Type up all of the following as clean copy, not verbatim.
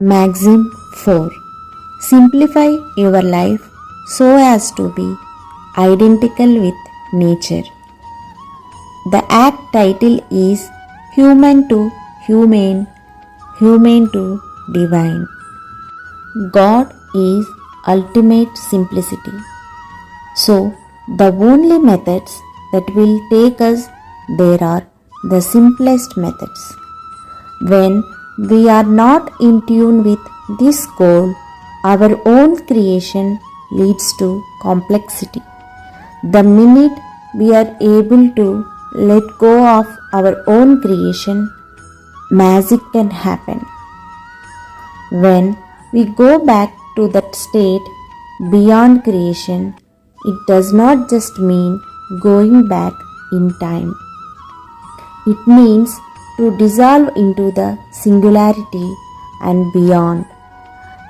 Maxim 4. Simplify your life so as to be identical with nature. The act title is Human to Humane, Humane to Divine. God is ultimate simplicity. So, the only methods that will take us there are the simplest methods. When we are not in tune with this goal, our own creation leads to complexity. The minute we are able to let go of our own creation, magic can happen. When we go back to that state beyond creation, it does not just mean going back in time. It means to dissolve into the singularity and beyond.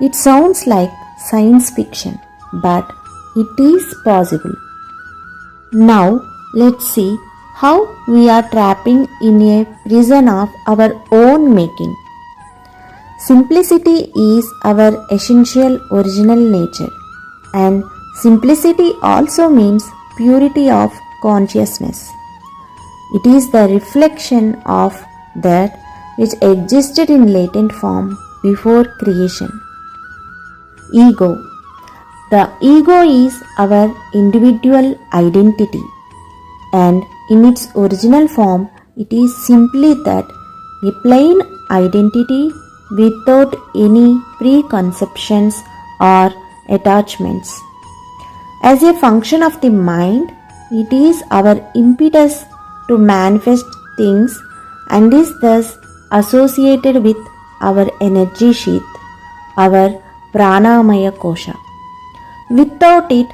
It sounds like science fiction, but it is possible. Now, let's see how we are trapping in a prison of our own making. Simplicity is our essential original nature, and simplicity also means purity of consciousness. It is the reflection of that which existed in latent form before creation. Ego. The ego is our individual identity, and in its original form, it is simply that a plain identity without any preconceptions or attachments. As a function of the mind, it is our impetus to manifest things and is thus associated with our energy sheath, our pranamaya kosha. Without it,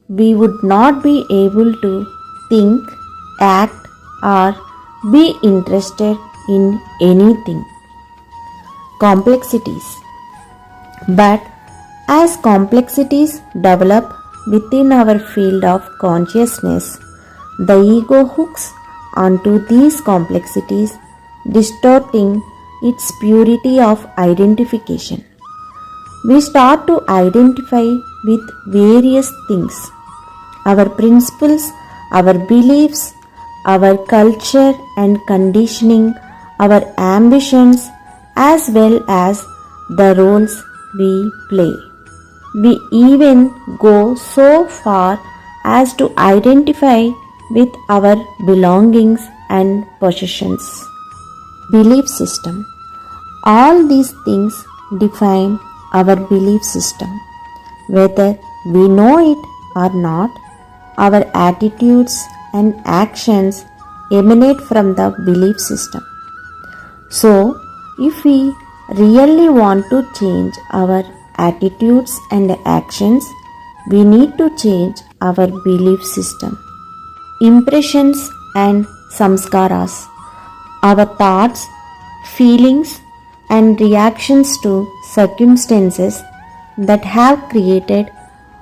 we would not be able to think, act, or be interested in anything. Complexities. But as complexities develop within our field of consciousness, the ego hooks onto these complexities, distorting its purity of identification. We start to identify with various things: our principles, our beliefs, our culture and conditioning, our ambitions, as well as the roles we play. We even go so far as to identify with our belongings and possessions. Belief system. All these things define our belief system. Whether we know it or not, our attitudes and actions emanate from the belief system. So, if we really want to change our attitudes and actions, we need to change our belief system. Impressions and samskaras. Our thoughts, feelings, and reactions to circumstances that have created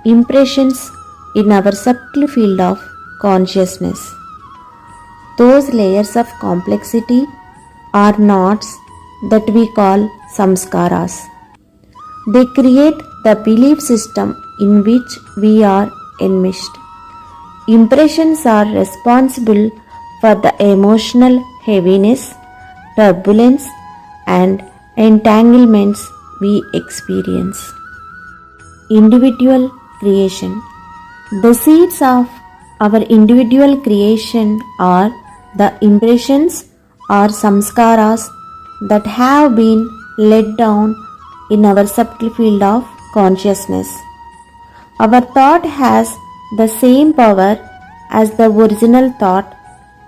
impressions in our subtle field of consciousness. Those layers of complexity are knots that we call samskaras. They create the belief system in which we are enmeshed. Impressions are responsible for the emotional heaviness, turbulence, and entanglements we experience. Individual creation. The seeds of our individual creation are the impressions or samskaras that have been laid down in our subtle field of consciousness. Our thought has the same power as the original thought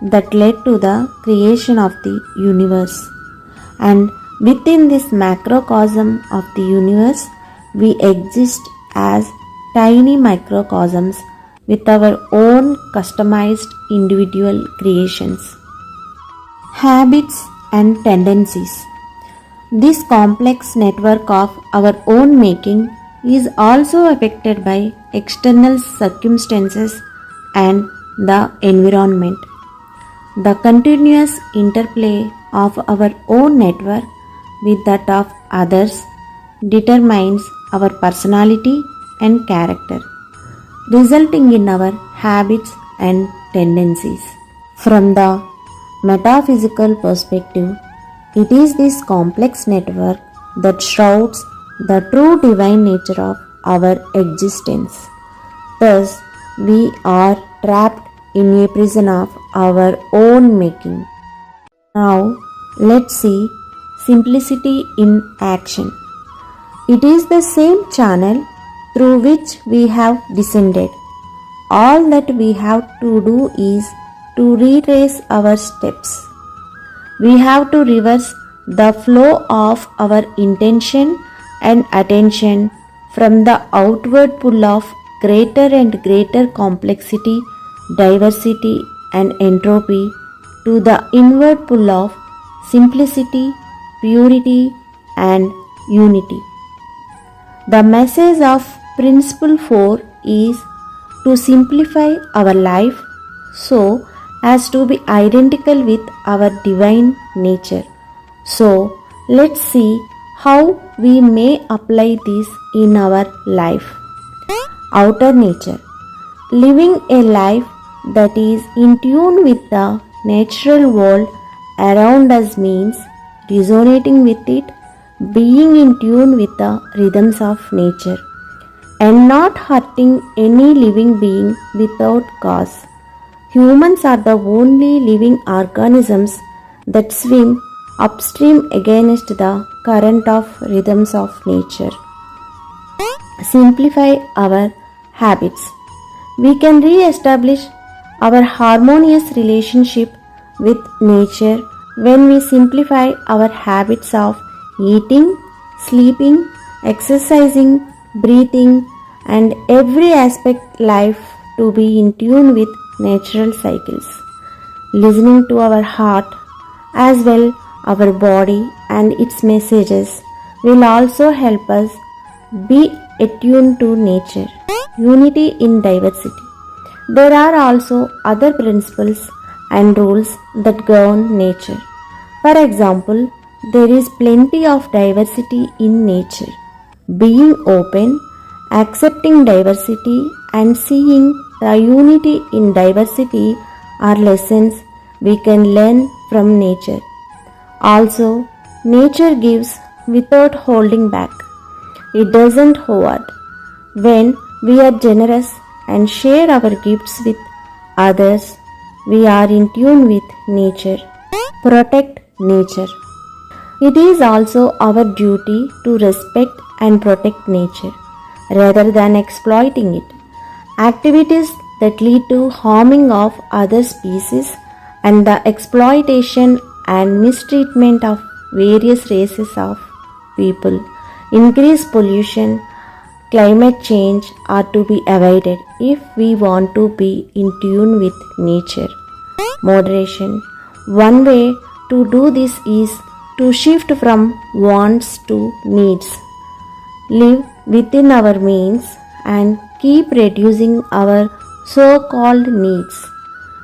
that led to the creation of the universe. And within this macrocosm of the universe, we exist as tiny microcosms with our own customized individual creations. Habits and tendencies. This complex network of our own making is also affected by external circumstances and the environment. The continuous interplay of our own network with that of others determines our personality and character, resulting in our habits and tendencies. From the metaphysical perspective, it is this complex network that shrouds the true divine nature of our existence. Thus, we are trapped in a prison of our own making. Now, let's see simplicity in action. It is the same channel through which we have descended. All that we have to do is to retrace our steps. We have to reverse the flow of our intention and attention from the outward pull of greater and greater complexity, diversity, and entropy to the inward pull of simplicity, purity, and unity. The message of Principle 4 is to simplify our life so as to be identical with our divine nature. So, let's see how we may apply this in our life. Outer nature. Living a life that is in tune with the natural world around us means resonating with it, being in tune with the rhythms of nature, and not hurting any living being without cause. Humans are the only living organisms that swim upstream against the current of rhythms of nature. Simplify our habits. We can re-establish our harmonious relationship with nature when we simplify our habits of eating, sleeping, exercising, breathing, and every aspect life to be in tune with natural cycles. Listening to our heart as well our body and its messages will also help us be attuned to nature. Unity in diversity. There are also other principles and rules that govern nature. For example, there is plenty of diversity in nature. Being open, accepting diversity, and seeing the unity in diversity are lessons we can learn from nature. Also, nature gives without holding back. It doesn't hoard. When we are generous and share our gifts with others, we are in tune with nature. Protect nature. It is also our duty to respect and protect nature rather than exploiting it. Activities that lead to harming of other species and the exploitation and mistreatment of various races of people, increase pollution, climate change are to be avoided if we want to be in tune with nature. Moderation. One way to do this is to shift from wants to needs. Live within our means and keep reducing our so-called needs.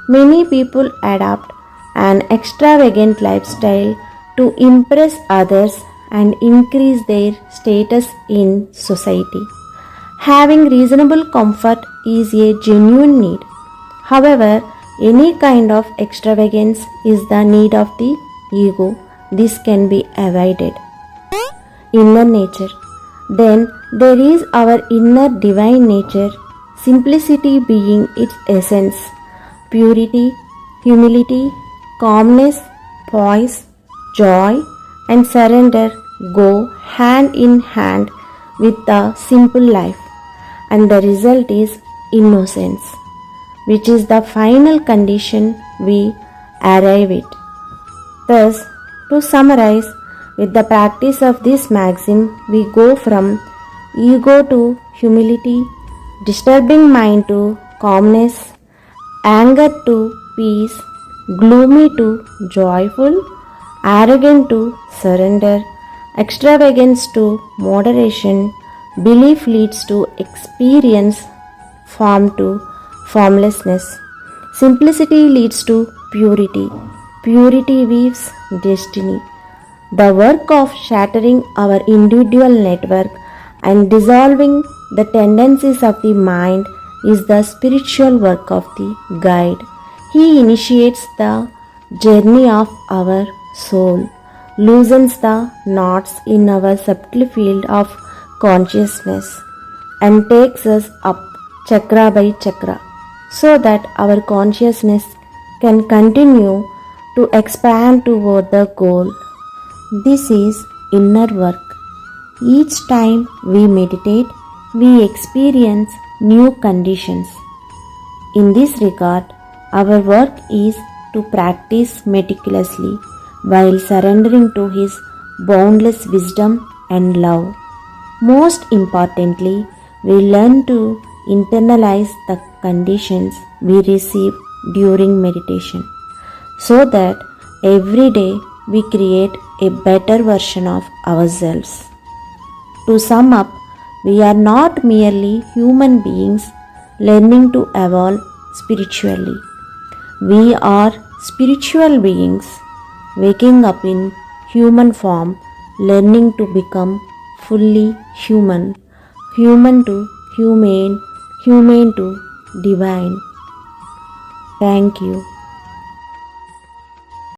Many people adopt an extravagant lifestyle to impress others and increase their status in society. Having reasonable comfort is a genuine need. However, any kind of extravagance is the need of the ego. This can be avoided. Inner nature. Then there is our inner divine nature, simplicity being its essence, purity, humility, calmness, poise, joy, and surrender go hand in hand with the simple life, and the result is innocence, which is the final condition we arrive at. Thus, to summarize, with the practice of this maxim, we go from ego to humility, disturbing mind to calmness, anger to peace, gloomy to joyful, arrogant to surrender, extravagance to moderation, belief leads to experience, form to formlessness, simplicity leads to purity, purity weaves destiny, The work of shattering our individual network and dissolving the tendencies of the mind is the spiritual work of the guide. He initiates the journey of our soul, loosens the knots in our subtle field of consciousness, and takes us up chakra by chakra so that our consciousness can continue to expand toward the goal. This is inner work. Each time we meditate, we experience new conditions. In this regard, our work is to practice meticulously while surrendering to His boundless wisdom and love. Most importantly, we learn to internalize the conditions we receive during meditation so that every day we create a better version of ourselves. To sum up, we are not merely human beings learning to evolve spiritually. We are spiritual beings waking up in human form, learning to become fully human, human to humane, humane to divine. Thank you.